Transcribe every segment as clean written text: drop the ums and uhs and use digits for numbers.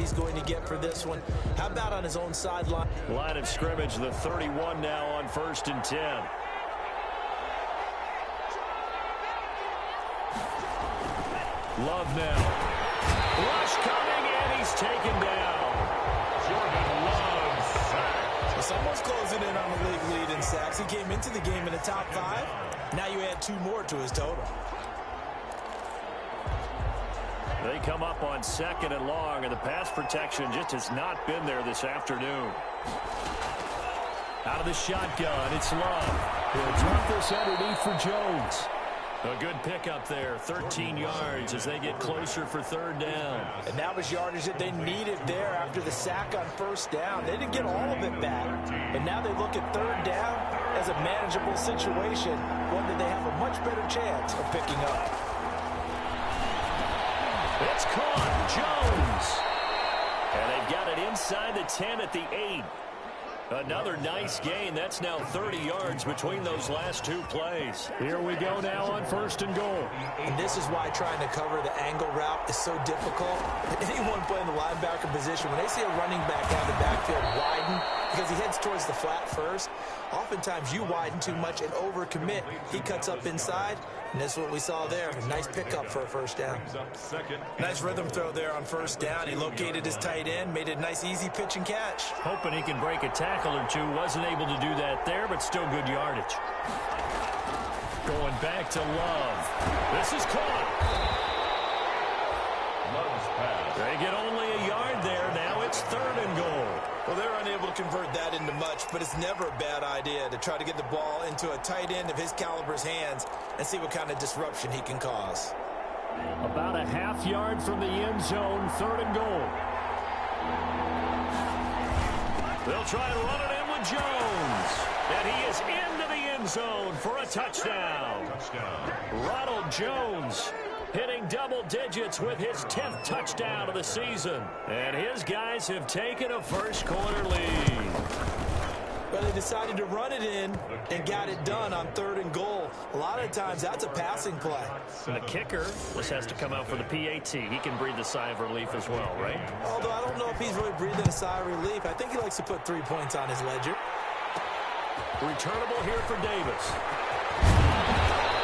he's going to get for this one. How about on his own sideline? Line of scrimmage, the 31 now on 1st and 10. Love now. Rush coming, and he's taken down. Jordan Love sacked. Well, someone's closing in on the league lead in sacks. He came into the game in the top 5. Now you add 2 more to his total. They come up on 2nd and long, and the pass protection just has not been there this afternoon. Out of the shotgun, it's Love. He'll drop this underneath for Jones. A good pickup there, 13 yards as they get closer for 3rd down. And that was yardage that they needed there after the sack on 1st down. They didn't get all of it back, but now they look at 3rd down as a manageable situation, one that they have a much better chance of picking up. It's caught, Jones. And they've got it inside the 10 at the 8. Another nice gain. That's now 30 yards between those last 2 plays. Here we go now on 1st and goal. And this is why trying to cover the angle route is so difficult. Anyone playing the linebacker position, when they see a running back out of the backfield widen because he heads towards the flat first, oftentimes you widen too much and overcommit. He cuts up inside, and that's what we saw there. A nice pickup for a 1st down. Nice rhythm throw there on 1st down. He located his tight end, made it a nice easy pitch and catch. Hoping he can break a tackle or 2. Wasn't able to do that there, but still good yardage. Going back to Love. This is caught. Love's pass. They get only a yard there. Now it's 3rd and goal. Well, they're unable to convert that into much, but it's never a bad idea to try to get the ball into a tight end of his caliber's hands and see what kind of disruption he can cause. About a half yard from the end zone, 3rd and goal. They'll try and run it in with Jones. And he is into the end zone for a touchdown. Ronald Jones hitting double digits with his 10th touchdown of the season. And his guys have taken a first-quarter lead. But they decided to run it in and got it done on 3rd and goal. A lot of times that's a passing play. And the kicker, this has to come out for the PAT. He can breathe a sigh of relief as well, right? Although I don't know if he's really breathing a sigh of relief. I think he likes to put 3 points on his ledger. Returnable here for Davis.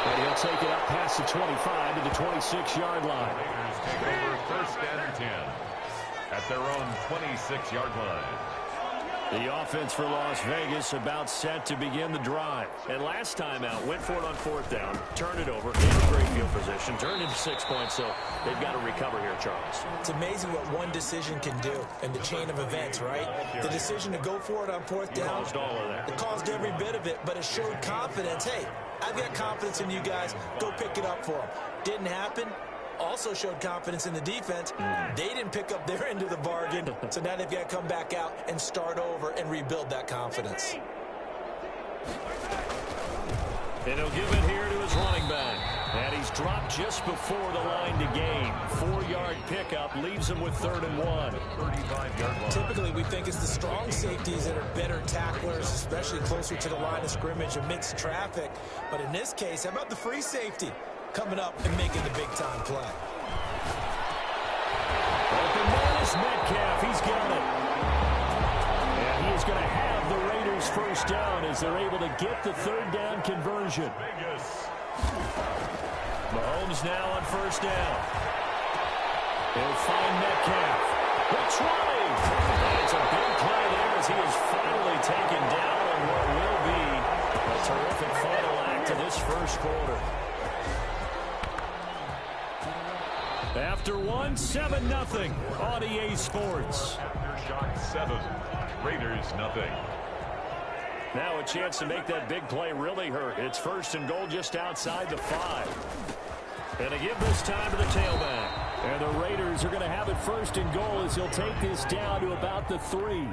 And he'll take it up past the 25 to the 26-yard line. Raiders take over 1st and 10 at their own 26-yard line. The offense for Las Vegas about set to begin the drive. And last time out, went for it on 4th down, turned it over, gave a great field position, turned into 6 points, so they've got to recover here, Charles. It's amazing what one decision can do in the chain of events, right? The decision to go for it on 4th down, Caused all of that. It caused every bit of it, but it showed confidence. Hey, I've got confidence in you guys. Go pick it up for them. Didn't happen. Also showed confidence in the defense. They didn't pick up their end of the bargain, so now they've got to come back out and start over and rebuild that confidence. And he'll give it here to his running back. And he's dropped just before the line to gain. 4-yard pickup leaves him with 3rd and 1. 35-yard line. Typically, we think it's the strong safeties that are better tacklers, especially closer to the line of scrimmage amidst traffic. But in this case, how about the free safety coming up and making the big-time play? Open man is Metcalf. He's got it. And he is going to have the Raiders' 1st down as they're able to get the 3rd down conversion. Vegas. Mahomes now on 1st down. He'll find Metcalf. The 20. And it's a big play there as he is finally taken down on what will be a terrific final act to this 1st quarter. After 1, 7-0 on EA Sports. Aftershock 7. Raiders nothing. Now a chance to make that big play really hurt. It's 1st and goal just outside the 5. And they give this time to the tailback. And the Raiders are going to have it 1st and goal as he'll take this down to about the 3.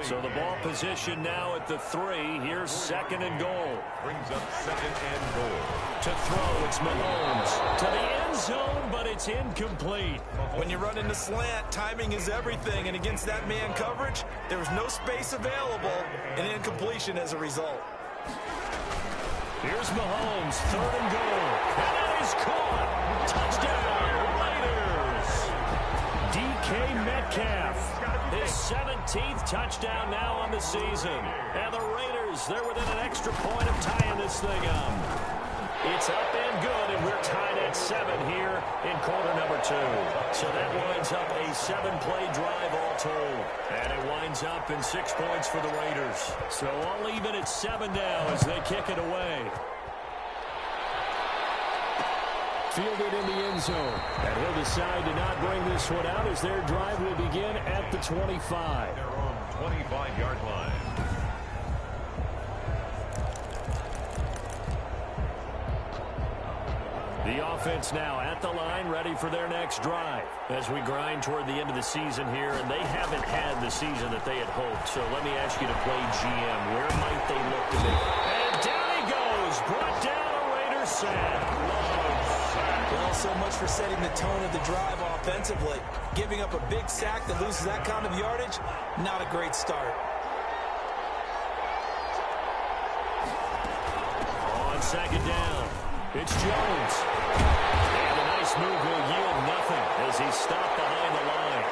So the ball position now at the 3. Here's 2nd and goal. Brings up 2nd and goal. To throw, it's Mahomes. To the end zone, but it's incomplete. When you run in the slant, timing is everything. And against that man coverage, there was no space available, and incompletion as a result. Here's Mahomes, 3rd and goal. And that is caught. Touchdown, Raiders. DK Metcalf 13th touchdown now on the season. And the Raiders, they're within an extra point of tying this thing up. It's up and good, and we're tied at 7 here in quarter number 2. So that winds up a 7-play drive all told. And it winds up in 6 points for the Raiders. So all even at 7 now as they kick it away. Fielded in the end zone. And he'll decide to not bring this one out as their drive will begin at the 25. Their own 25-yard line. The offense now at the line, ready for their next drive as we grind toward the end of the season here, and they haven't had the season that they had hoped. So let me ask you to play GM. Where might they look to be? And down he goes. Brought down a Raiders sack. Well, so much for setting the tone of the drive offensively. Giving up a big sack that loses that kind of yardage, not a great start. On second down. It's Jones. And a nice move will yield nothing as he's stopped behind the line.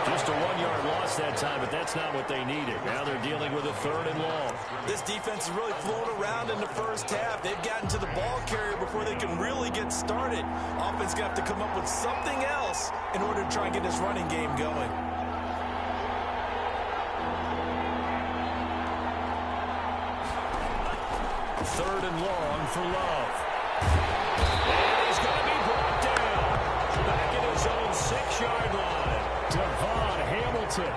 Just a 1-yard loss that time, but that's not what they needed. Now they're dealing with a 3rd and long. This defense has really flown around in the first half. They've gotten to the ball carrier before they can really get started. Offense going to have to come up with something else in order to try and get this running game going. 3rd and long for Love. And he's going to be brought down back at his own 6-yard line. Devon Hamilton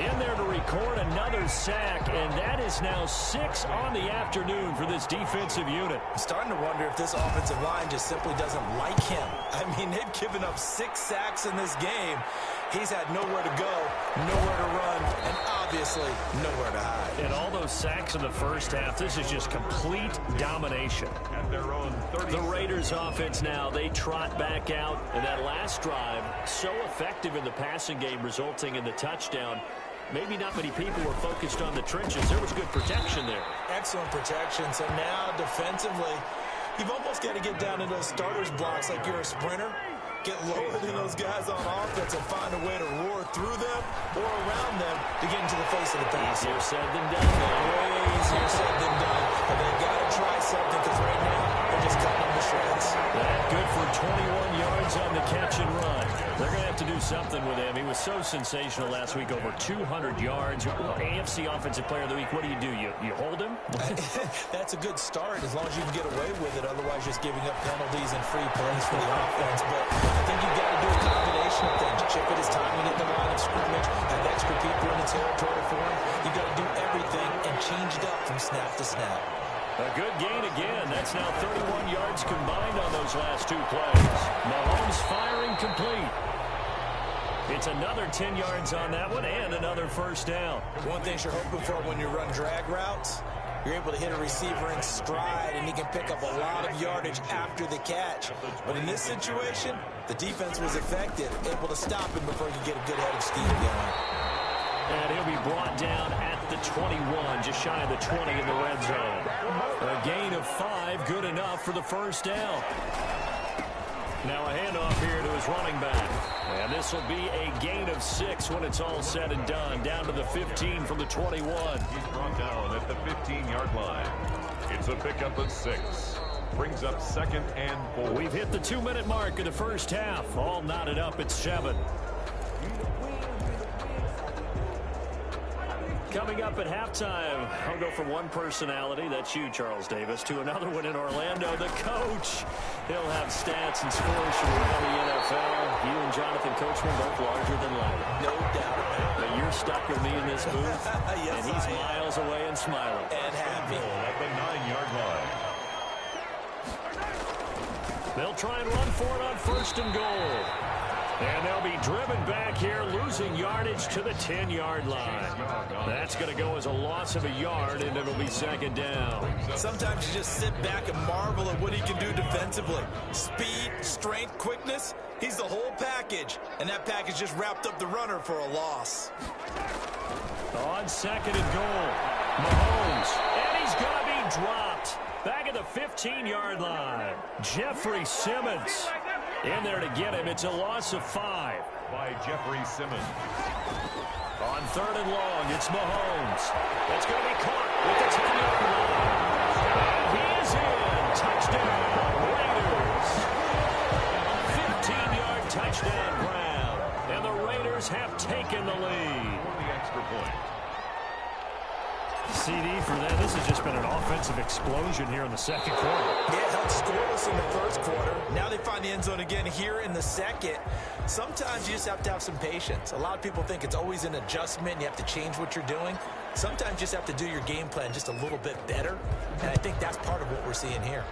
in there to record another sack, and that is now 6 on the afternoon for this defensive unit. I'm starting to wonder if this offensive line just simply doesn't like him. I mean, they've given up 6 sacks in this game. He's had nowhere to go, nowhere to run, and obviously nowhere to hide. And all those sacks in the first half, this is just complete domination. At their own 30. The Raiders offense now, they trot back out. And that last drive, so effective in the passing game, resulting in the touchdown. Maybe not many people were focused on the trenches. There was good protection there. Excellent protection. So now defensively, you've almost got to get down to those starters blocks like you're a sprinter. Get lower than those guys on offense and find a way to roar through them or around them to get into the face of the pass. Easier said than done. Way easier said than done. But they've got to try something because right now they're just cutting them to shreds. That good for 21 yards on the catch and run. They're going to have to do something with him. He was so sensational last week, over 200 yards. AFC Offensive Player of the Week, what do? You hold him? That's a good start as long as you can get away with it. Otherwise, just giving up penalties and free plays for the offense. But I think you've got to do a combination of things. Chip it his timing at the line of scrimmage, have extra people in the territory for him. You've got to do everything and change it up from snap to snap. A good gain again. That's now 31 yards combined on those last 2 plays. Mahomes firing complete. It's another 10 yards on that one and another first down. One thing you're hoping for when you run drag routes, you're able to hit a receiver in stride, and he can pick up a lot of yardage after the catch. But in this situation, the defense was effective, able to stop him before he could get a good head of steam going. And he'll be brought down at the 21, just shy of the 20 in the red zone. A gain of 5, good enough for the first down. Now a handoff here to his running back. And this will be a gain of 6 when it's all said and done. Down to the 15 from the 21. He's brought down at the 15-yard line. It's a pickup of 6. Brings up 2nd and 4. We've hit the 2-minute mark of the first half. All knotted up at 7. Coming up at halftime, I'll go from one personality, that's you, Charles Davis, to another one in Orlando, the coach. He'll have stats and scores from around the NFL. You and Jonathan Coachman both larger than life. No doubt about it. But you're stuck with me in this booth, Yes, and he's I am. miles away and smiling. And happy. At the 9-yard line. They'll try and run for it on 1st and goal. And they'll be driven back here, losing yardage to the 10-yard line. That's going to go as a loss of a yard, and it'll be 2nd down. Sometimes you just sit back and marvel at what he can do defensively. Speed, strength, quickness, he's the whole package. And that package just wrapped up the runner for a loss. On 2nd and goal, Mahomes, and he's going to be dropped. Back at the 15-yard line, Jeffrey Simmons in there to get him. It's a loss of 5. By Jeffrey Simmons. On On 3rd and long, it's Mahomes. That's going to be caught with the 10-yard line. And he is in. Touchdown, Raiders. 15-yard touchdown ground. And the Raiders have taken the lead. The extra point. CD for them. This has just been an offensive explosion here in the second quarter. Yeah, held scoreless in the first quarter. Now they find the end zone again here in the second. Sometimes you just have to have some patience. A lot of people think it's always an adjustment. You have to change what you're doing. Sometimes you just have to do your game plan just a little bit better. And I think that's part of what we're seeing here.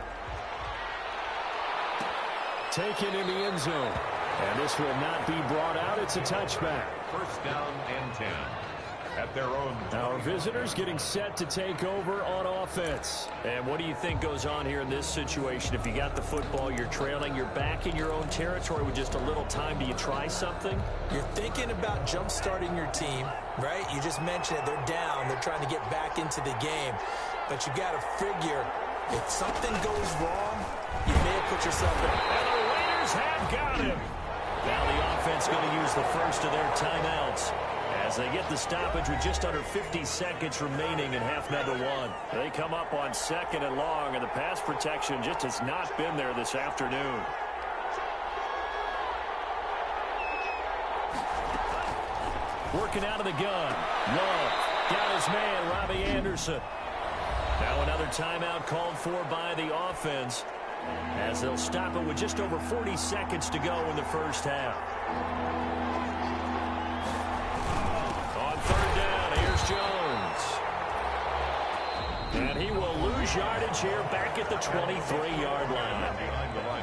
Taken in the end zone. And this will not be brought out. It's a touchback. First down and 10. At their own. Our visitors getting set to take over on offense. And what do you think goes on here in this situation? If you got the football, you're trailing, you're back in your own territory with just a little time. Do you try something? You're thinking about jump-starting your team, right? You just mentioned it. They're down. They're trying to get back into the game. But you got to figure, if something goes wrong, you may have put yourself in. And the Raiders have got him. Now the offense going to use the first of their timeouts as they get the stoppage with just under 50 seconds remaining in half number one. They come up on 2nd and long, and the pass protection just has not been there this afternoon. Working out of the gun. Love got his man, Robbie Anderson. Now another timeout called for by the offense as they'll stop it with just over 40 seconds to go in the first half. On 3rd down, here's Jones. And he will lose yardage here back at the 23-yard line.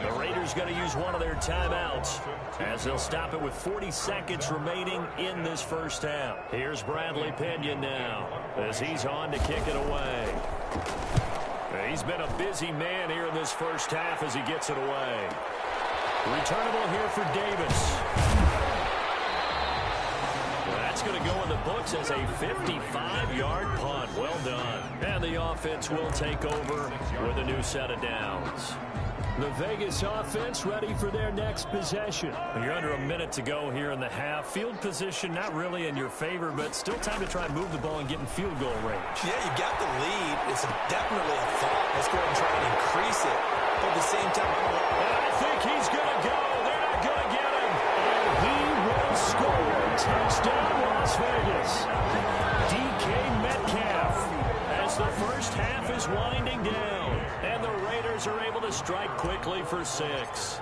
The Raiders going to use one of their timeouts as they'll stop it with 40 seconds remaining in this first half. Here's Bradley Pinion now as he's on to kick it away. He's been a busy man here in this first half as he gets it away. Returnable here for Davis. That's going to go in the books as a 55-yard punt. Well done. And the offense will take over with a new set of downs. The Vegas offense ready for their next possession. You're under a minute to go here in the half. Field position not really in your favor, but still time to try and move the ball and get in field goal range. Yeah, you got the lead. It's definitely a thought. Let's go ahead and try and increase it. But at the same time, I think he's going to go. They're not going to get him. And he will score. Touchdown, Las Vegas. DK Metcalf as the first half is winding down. And the Raiders are able to strike quickly for 6.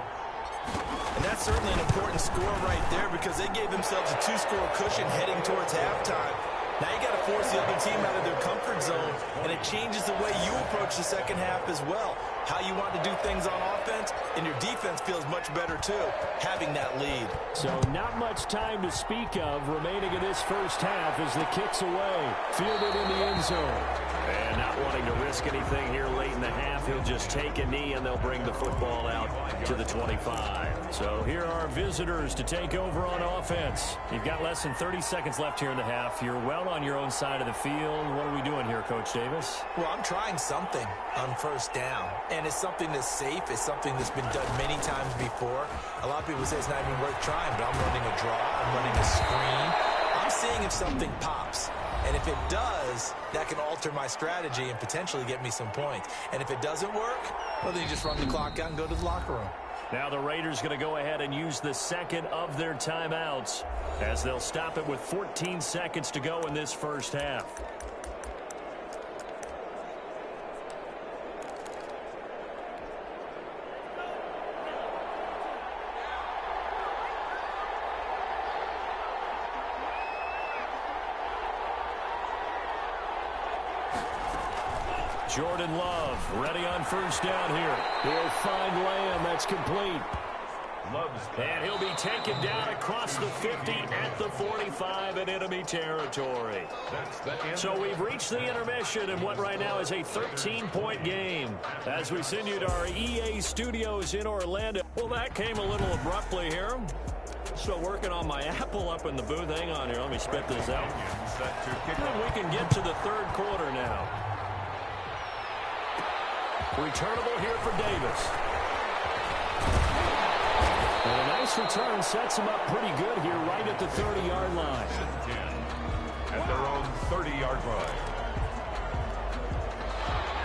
And that's certainly an important score right there because they gave themselves a 2-score cushion heading towards halftime. Now you got to force the other team out of their comfort zone, and it changes the way you approach the second half as well. How you want to do things on offense, and your defense feels much better too, having that lead. So not much time to speak of remaining in this first half as the kick's away. Fielded in the end zone. And not wanting to risk anything here late in the half, he'll just take a knee and they'll bring the football out to the 25. So here are visitors to take over on offense. You've got less than 30 seconds left here in the half. You're well on your own side of the field. What are we doing here, Coach Davis? Well, I'm trying something on first down, and it's something that's safe. It's something that's been done many times before. A lot of people say it's not even worth trying, but I'm running a draw. I'm running a screen. I'm seeing if something pops. And if it does, that can alter my strategy and potentially get me some points. And if it doesn't work, well, then you just run the clock out and go to the locker room. Now the Raiders going to go ahead and use the second of their timeouts as they'll stop it with 14 seconds to go in this first half. Jordan Love ready on first down here. He'll find Lamb. That's complete. And he'll be taken down across the 50 at the 45 in enemy territory. So we've reached the intermission in what right now is a 13-point game as we send you to our EA studios in Orlando. Well, that came a little abruptly here. Still working on my Apple up in the booth. Hang on here. Let me spit this out. And we can get to the third quarter now. Returnable here for Davis. And a nice return sets him up pretty good here right at the 30-yard line.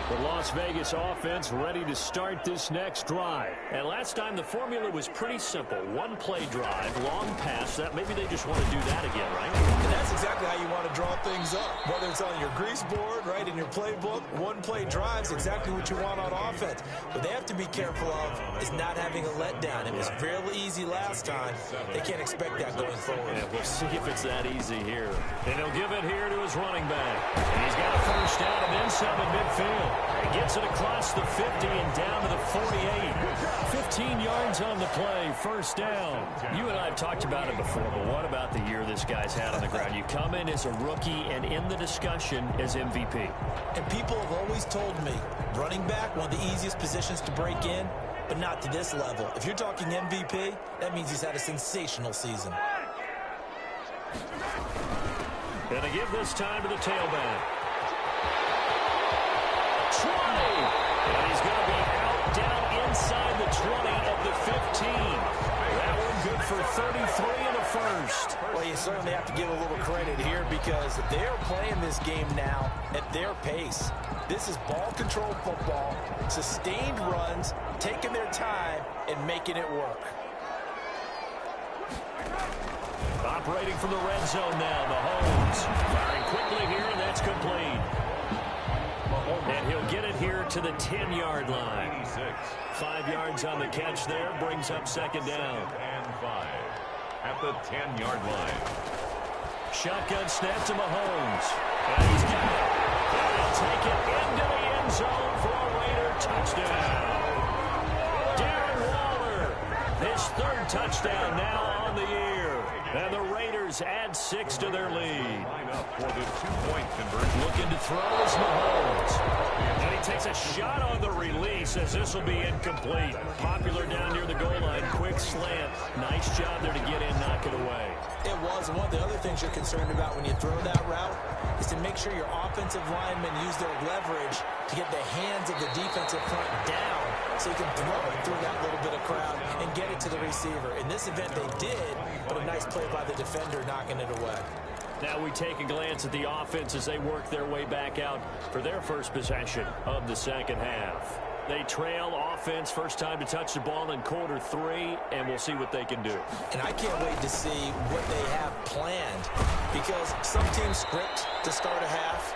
The Las Vegas offense ready to start this next drive. And last time the formula was pretty simple. One-play drive, long pass. That maybe they just want to do that again, right? And that's exactly how you want to draw things up. Whether it's on your grease board, right, in your playbook, one-play drives exactly what you want on offense. What they have to be careful of is not having a letdown. It was fairly easy last time. They can't expect that going forward. Yeah, we'll see if it's that easy here. And he'll give it here to his running back. And he's got a first down and then some in midfield. He gets it across the 50 and down to the 48. 15 yards on the play, first down. You and I have talked about it before, but what about the year this guy's had on the ground? You come in as a rookie and in the discussion as MVP. And people have always told me, running back, one of the easiest positions to break in, but not to this level. If you're talking MVP, that means he's had a sensational season. And to give this time to the tailback. 20. And he's going to be out down inside the 20 at the 15. That one good for 33 in the first. Well, you certainly have to give a little credit here because they're playing this game now at their pace. This is ball control football, sustained runs, taking their time and making it work. Operating from the red zone now, Mahomes. Firing quickly here, and that's complete. And he'll get it here to the 10-yard line. 5 yards on the catch there, brings up second down. And 5 at the 10-yard line. Shotgun snap to Mahomes. And he's got it. And he'll take it into the end zone for a Raider touchdown. Darren Waller, his third touchdown now on the year. And the Raiders add 6 to their lead. Line up for the two-point conversion. Looking to throw is Mahomes. And he takes a shot on the release as this will be incomplete. Popular down near the goal line. Quick slant. Nice job there to get in, knock it away. It was. One of the other things you're concerned about when you throw that route is to make sure your offensive linemen use their leverage to get the hands of the defensive front down so you can throw it through that little bit of crowd and get it to the receiver. In this event, they did, but a nice play by the defender knocking it away. Now we take a glance at the offense as they work their way back out for their first possession of the second half. They trail offense, first time to touch the ball in quarter 3, and we'll see what they can do. And I can't wait to see what they have planned because some teams script to start a half.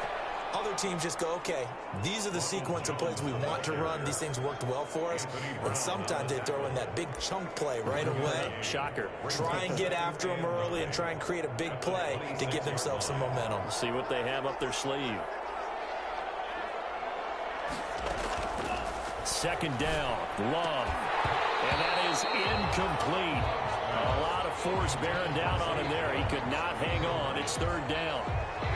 Other teams just go, okay, these are the sequence of plays we want to run. These things worked well for us. And sometimes they throw in that big chunk play right away. Shocker. Try and get after them early and try and create a big play to give themselves some momentum. See what they have up their sleeve. Second down, Love. And that is incomplete. A lot of force bearing down on him there. He could not hang on. It's third down.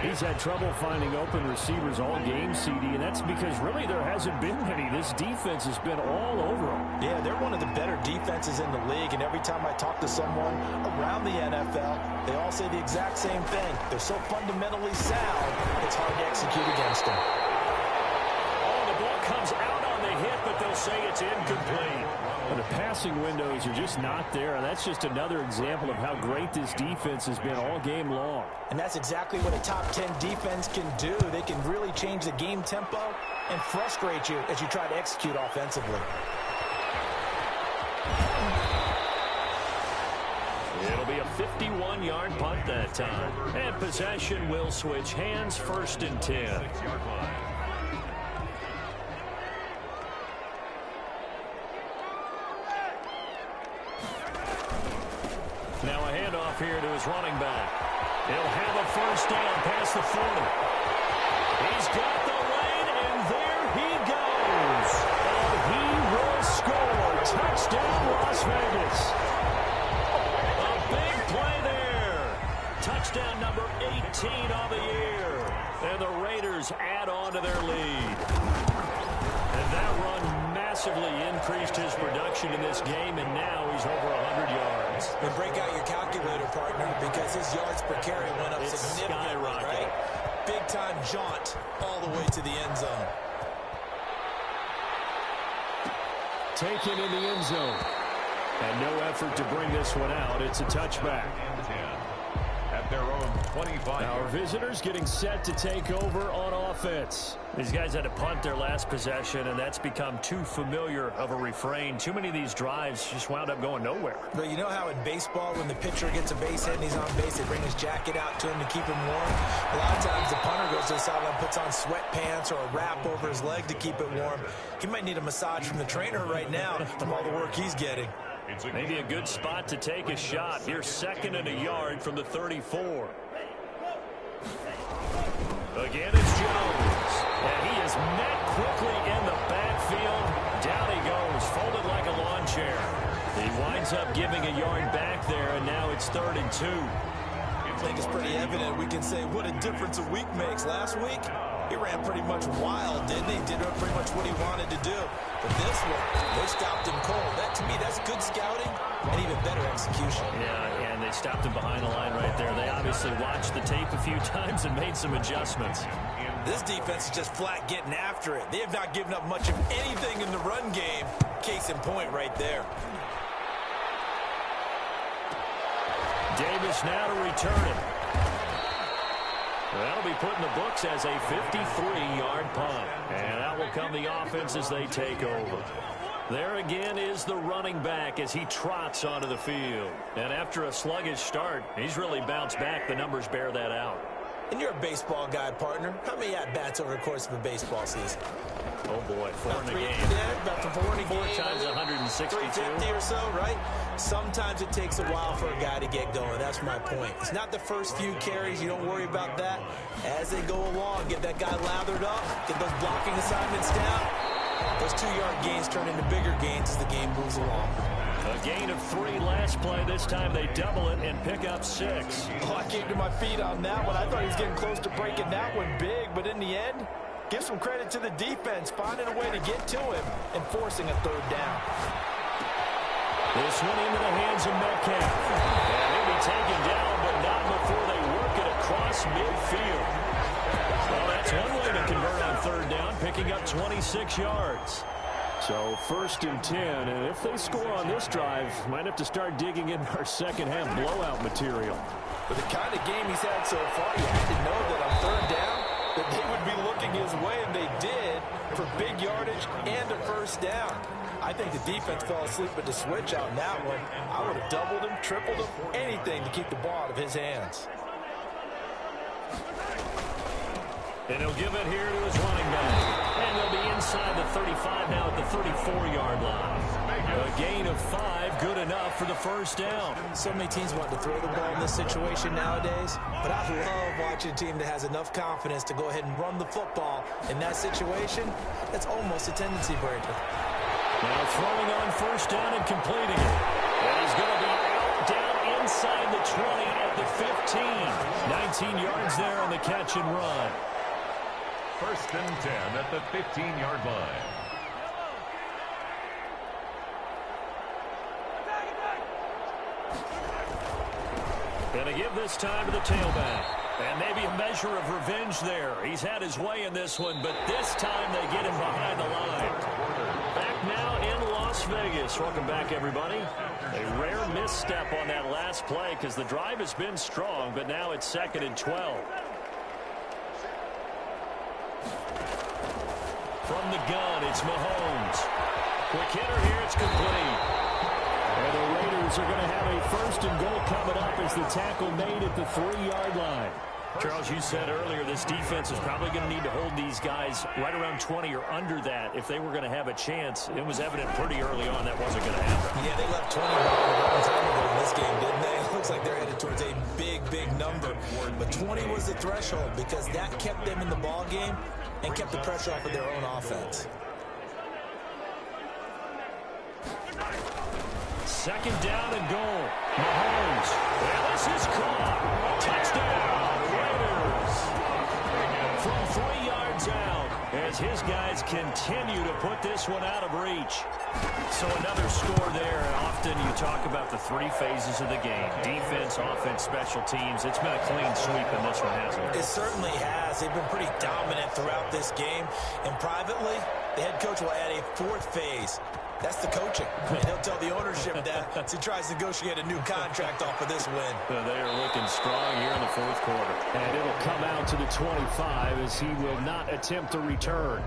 He's had trouble finding open receivers all game, CD, and that's because really there hasn't been many. This defense has been all over him. Yeah, they're one of the better defenses in the league, and every time I talk to someone around the NFL, they all say the exact same thing. They're so fundamentally sound, it's hard to execute against them. Oh, the ball comes out on the hit, but they'll say it's incomplete. And the passing windows are just not there, and that's just another example of how great this defense has been all game long. And that's exactly what a top 10 defense can do. They can really change the game tempo and frustrate you as you try to execute offensively. It'll be a 51-yard punt that time. And possession will switch hands, first and 10. 6-yard line. Now a handoff here to his running back. He'll have a first down past the 40. He's got the lane, and there he goes. And he will score. Touchdown, Las Vegas. A big play there. Touchdown number 18 on the year. And the Raiders add on to their lead. And that run massively increased his production in this game, and now he's over 100 yards. And break out your calculator, partner, because his yards per carry went up significantly, right? Big-time jaunt all the way to the end zone. Taken in the end zone. And no effort to bring this one out. It's a touchback. And 10 at their own 25 Our yards. visitors getting set to take over on offense. These guys had to punt their last possession, and that's become too familiar of a refrain. Too many of these drives just wound up going nowhere. But you know how in baseball, when the pitcher gets a base hit and he's on base, they bring his jacket out to him to keep him warm? A lot of times the punter goes to the sideline, puts on sweatpants or a wrap over his leg to keep it warm. He might need a massage from the trainer right now from all the work he's getting. Maybe a good spot to take a shot. Here's 2nd and a yard from the 34. Again, it's Jones. And he is met quickly in the backfield. Down he goes, folded like a lawn chair. He winds up giving a yard back there, and now it's 3rd and 2. I think it's pretty evident. We can say what a difference a week makes. Last week, he ran pretty much wild, didn't he? Did pretty much what he wanted to do. But this one, they stopped him cold. That, to me, that's good scouting and even better execution. Yeah, and they stopped him behind the line right there. They obviously watched the tape a few times and made some adjustments. This defense is just flat getting after it. They have not given up much of anything in the run game. Case in point right there. Davis now to return it. That'll be put in the books as a 53-yard punt. And out will come the offense as they take over. There again is the running back as he trots onto the field. And after a sluggish start, he's really bounced back. The numbers bear that out. And you're a baseball guy, partner. How many at-bats over the course of a baseball season? Oh, boy, 4 in a game. Yeah, about 4 in a game. 4 times 162. 350 or so, right? Sometimes it takes a while for a guy to get going. That's my point. It's not the first few carries. You don't worry about that. As they go along, get that guy lathered up, get those blocking assignments down. Those 2-yard gains turn into bigger gains as the game moves along. A gain of 3 last play. This time they double it and pick up 6. Oh, I came to my feet on that one. I thought he was getting close to breaking that one big, but in the end, give some credit to the defense, finding a way to get to him and forcing a 3rd down. This one into the hands of Metcalf. And he'll be taken down, but not before they work it across midfield. Well, that's one way to convert on 3rd down, picking up 26 yards. So 1st and 10, and if they score on this drive, might have to start digging in our second-half blowout material. With the kind of game he's had so far, you had to know that on 3rd down, that they would be looking his way, and they did, for big yardage and a 1st down. I think the defense fell asleep at the switch on that one. I would have doubled him, tripled him, anything to keep the ball out of his hands. And he'll give it here to his running back. And they'll be inside the 35 now at the 34-yard line. A gain of 5, good enough for the 1st down. So many teams want to throw the ball in this situation nowadays, but I love watching a team that has enough confidence to go ahead and run the football. In that situation, that's almost a tendency breaker. Now throwing on 1st down and completing it. And he's going to be out down inside the 20 at the 15. 19 yards there on the catch and run. 1st and 10 at the 15-yard line. Going to give this time to the tailback. And maybe a measure of revenge there. He's had his way in this one, but this time they get him behind the line. Back now in Las Vegas. Welcome back, everybody. A rare misstep on that last play because the drive has been strong, but now it's 2nd and 12. From the gun, it's Mahomes. Quick hitter here, it's complete. And the Raiders are going to have a 1st and goal coming up as the tackle made at the 3-yard line. Charles, you said earlier this defense is probably going to need to hold these guys right around 20 or under that if they were going to have a chance. It was evident pretty early on that wasn't going to happen. Yeah, they left 20 a long time ago in this game, didn't they? It looks like they're headed towards a big, big number. But 20 was the threshold because that kept them in the ball game and kept the pressure off of their own offense. 2nd down and goal. Mahomes. And this is caught. Touchdown, Raiders. From 3 yards out as his guys continue to put this one out of reach. So another score there. And often you talk about the 3 phases of the game. Defense, offense, special teams. It's been a clean sweep in this one, hasn't it? It certainly has. They've been pretty dominant throughout this game. And privately, the head coach will add a 4th phase. That's the coaching. And he'll tell the ownership that as he tries to negotiate a new contract off of this win. They are looking strong here in the fourth quarter. And it'll come out to the 25 as he will not attempt to return.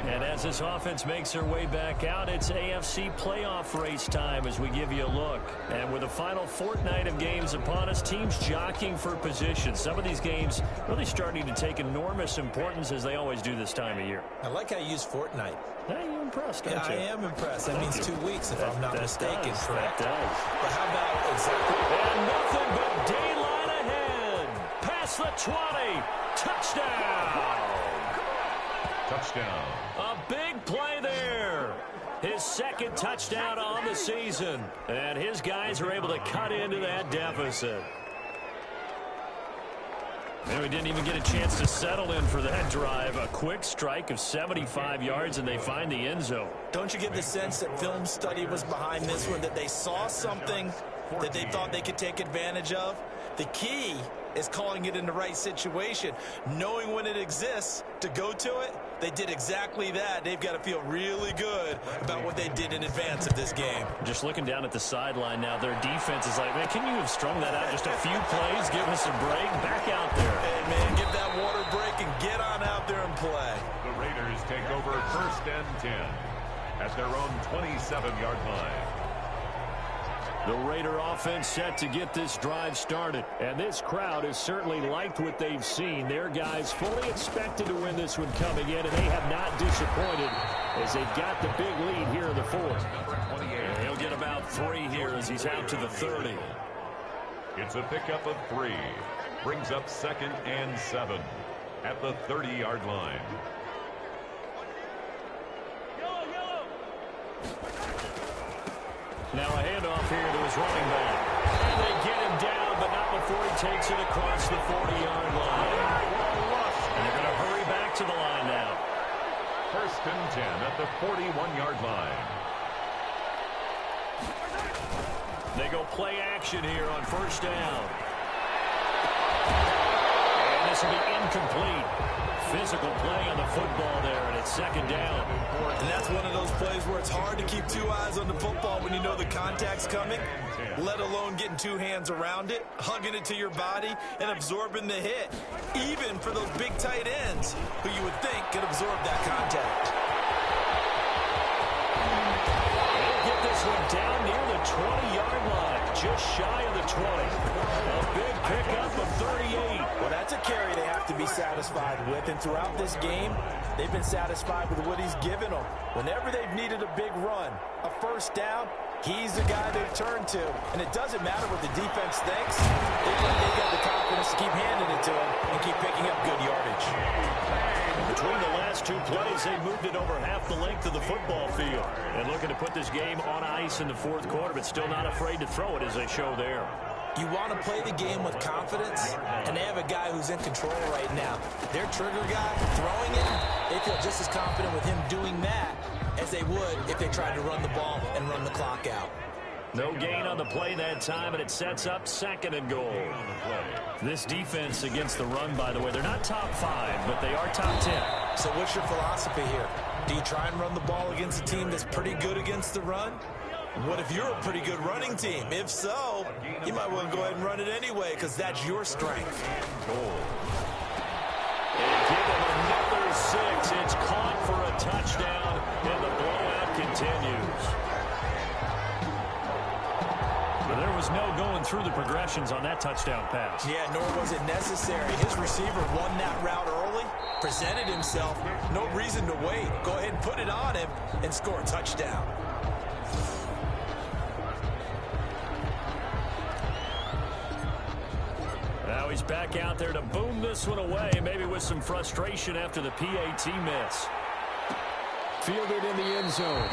And as this offense makes their way back out, it's AFC playoff race time as we give you a look. And with the final fortnight of games upon us, teams jockeying for position. Some of these games really starting to take enormous importance as they always do this time of year. I like how you use fortnight. Hey, you're impressed, aren't you? I am impressed. That means 2 weeks, if I'm not mistaken, correct? That does. But how about exactly? And nothing but daylight ahead. Past the 20. Touchdown. Touchdown. A big play there. His second touchdown on the season. And his guys are able to cut into that deficit. And we didn't even get a chance to settle in for that drive. A quick strike of 75 yards, and they find the end zone. Don't you get the sense that film study was behind this one, that they saw something that they thought they could take advantage of? The key is calling it in the right situation, knowing when it exists to go to it. They did exactly that. They've got to feel really good about what they did in advance of this game. Just looking down at the sideline now, their defense is like, man, can you have strung that out just a few plays? Give us a break. Back out there. Hey, man, give that water break and get on out there and play. The Raiders take over 1st and 10 at their own 27-yard line. The Raider offense set to get this drive started. And this crowd has certainly liked what they've seen. Their guys fully expected to win this one coming in, and they have not disappointed as they've got the big lead here in the fourth. And he'll get about 3 here as he's out to the 30. It's a pickup of 3. Brings up 2nd and 7 at the 30-yard line. Now a handoff here to his running back. And they get him down, but not before he takes it across the 40-yard line. And they're going to hurry back to the line now. 1st and 10 at the 41-yard line. They go play action here on 1st down. And this will be incomplete. Physical play on the football there, and it's 2nd down. And that's one of those plays where it's hard to keep 2 eyes on the football when you know the contact's coming, let alone getting 2 hands around it, hugging it to your body, and absorbing the hit, even for those big tight ends who you would think could absorb that contact. They'll get this one down near the 20-yard line, just shy of the 20. A big pickup of 38. Well, that's a carry they have to be satisfied with, and throughout this game, they've been satisfied with what he's given them. Whenever they've needed a big run, a 1st down, he's the guy they've turned to. And it doesn't matter what the defense thinks. They've got the confidence to keep handing it to him and keep picking up good yardage. Between the last 2 plays, they moved it over half the length of the football field. And looking to put this game on ice in the 4th quarter, but still not afraid to throw it as they show there. You want to play the game with confidence, and they have a guy who's in control right now. Their trigger guy, throwing it, they feel just as confident with him doing that as they would if they tried to run the ball and run the clock out. No gain on the play that time, and it sets up 2nd and goal. This defense against the run, by the way, they're not top 5, but they are top 10. So what's your philosophy here? Do you try and run the ball against a team that's pretty good against the run? What if you're a pretty good running team? If so, you might want to go ahead and run it anyway because that's your strength. And give them another 6. It's caught for a touchdown, and the blowout continues. But there was no going through the progressions on that touchdown pass. Yeah, nor was it necessary. His receiver won that route early, presented himself. No reason to wait. Go ahead and put it on him and score a touchdown. Now he's back out there to boom this one away, maybe with some frustration after the PAT miss. Fielded in the end zone.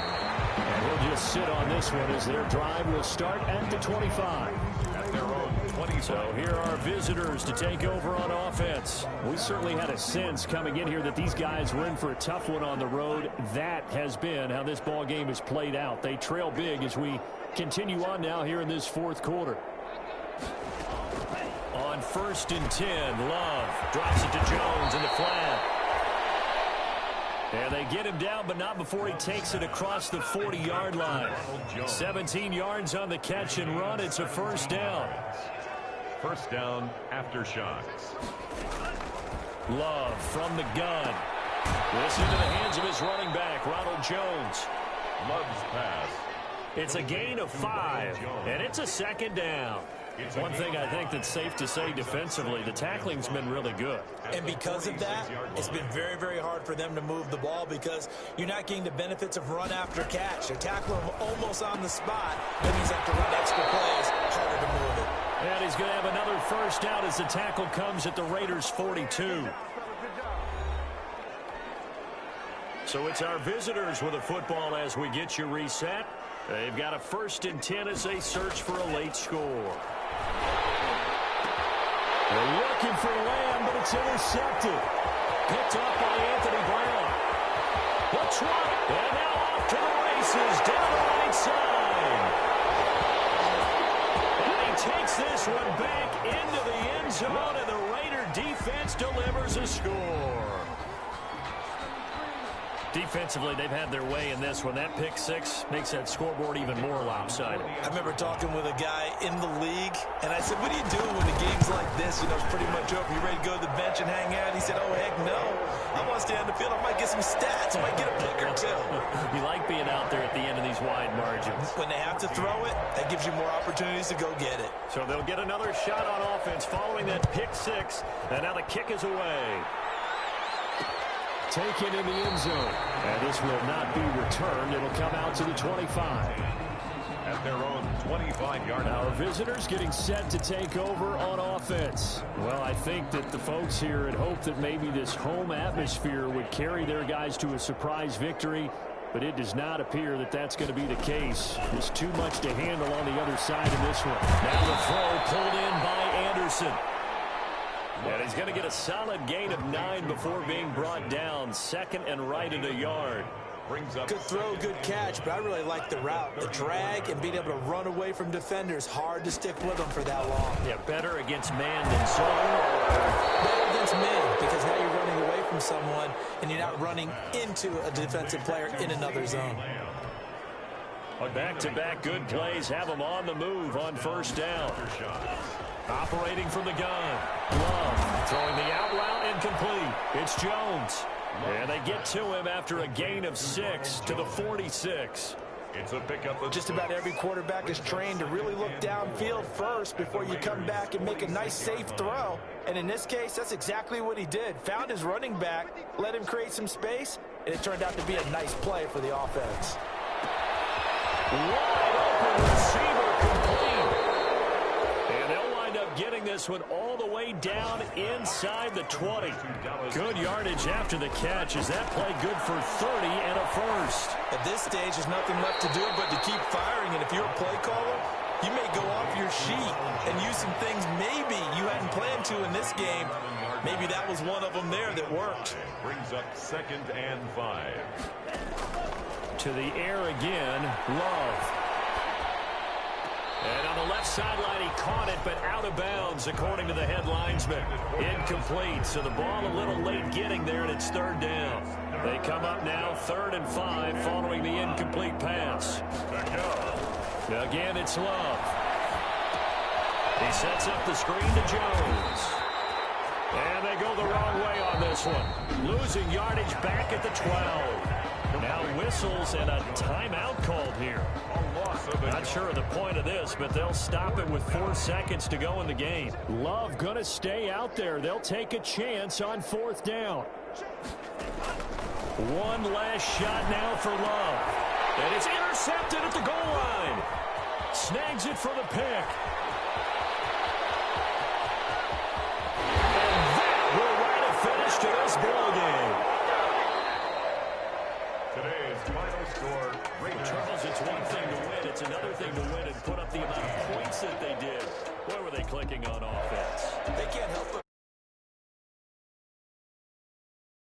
And he'll just sit on this one as their drive will start at the 25. At their own 20. So here are visitors to take over on offense. We certainly had a sense coming in here that these guys were in for a tough one on the road. That has been how this ball game has played out. They trail big as we continue on now here in this 4th quarter. On 1st and 10, Love drops it to Jones in the flat. And they get him down, but not before he takes it across the 40-yard line. 17 yards on the catch and run. It's a first down. First down after shots. Love from the gun. This into the hands of his running back, Ronald Jones. Love's pass. It's a gain of 5, and it's a second down. One thing I think that's safe to say defensively, the tackling's been really good. And because of that, it's been very, very hard for them to move the ball because you're not getting the benefits of run after catch. They're tackling them almost on the spot. That means they have to run extra plays, harder to move it. And he's going to have another first down as the tackle comes at the Raiders' 42. So it's our visitors with a football as we get you reset. They've got a 1st and 10 as they search for a late score. They're looking for Lamb, but it's intercepted. Picked up by Anthony Brown. The 20, and now off to the races down the right side. And he takes this one back into the end zone, and the Raider defense delivers a score. Defensively, they've had their way in this one. That pick 6 makes that scoreboard even more lopsided. I remember talking with a guy in the league, and I said, what do you do when the game's like this? You know, it's pretty much over. You ready to go to the bench and hang out? He said, oh, heck no. I want to stay on the field. I might get some stats. I might get a pick or two. You like being out there at the end of these wide margins. When they have to throw it, that gives you more opportunities to go get it. So they'll get another shot on offense following that pick 6, and now the kick is away. Taken in the end zone. And this will not be returned. It'll come out to the 25. At their own 25-yard line. Our visitors getting set to take over on offense. Well, I think that the folks here had hoped that maybe this home atmosphere would carry their guys to a surprise victory, but it does not appear that that's going to be the case. There's too much to handle on the other side of this one. Now the throw pulled in by Anderson. And he's going to get a solid gain of 9 before being brought down. 2nd and right in a yard. Good throw, good catch, but I really like the route. The drag and being able to run away from defenders. Hard to stick with them for that long. Yeah, better against man than zone. Better against man because now you're running away from someone and you're not running into a defensive player in another zone. Back-to-back good plays have them on the move on first down. Operating from the gun. Love throwing the out route incomplete. It's Jones. And they get to him after a gain of 6 to the 46. It's a pickup. Just about every quarterback is trained to really look downfield first before you come back and make a nice, safe throw. And in this case, that's exactly what he did. Found his running back, let him create some space, and it turned out to be a nice play for the offense. Wide open receiver complete. And they'll wind up getting this one all the way down inside the 20. Good yardage after the catch. Is that play good for 30 and a first? At this stage, there's nothing left to do but to keep firing. And if you're a play caller, you may go off your sheet and use some things maybe you hadn't planned to in this game. Maybe that was one of them there that worked. Brings up 2nd and 5. To the air again, Love. And on the left sideline, he caught it, but out of bounds, according to the head linesman. Incomplete, so the ball a little late getting there, and it's 3rd down. They come up now, 3rd and 5, following the incomplete pass. Again, it's Love. He sets up the screen to Jones. And they go the wrong way on this one. Losing yardage back at the 12. Now whistles and a timeout called here. Not sure of the point of this, but they'll stop it with 4 seconds to go in the game. Love going to stay out there. They'll take a chance on 4th down. One last shot now for Love. And it's intercepted at the goal line. Snags it for the pick. And that will write a finish to this ball game. Today's final score. Charles, it's one thing to win. It's another thing to win and put up the amount of points that they did. Where were they clicking on offense? They can't help it.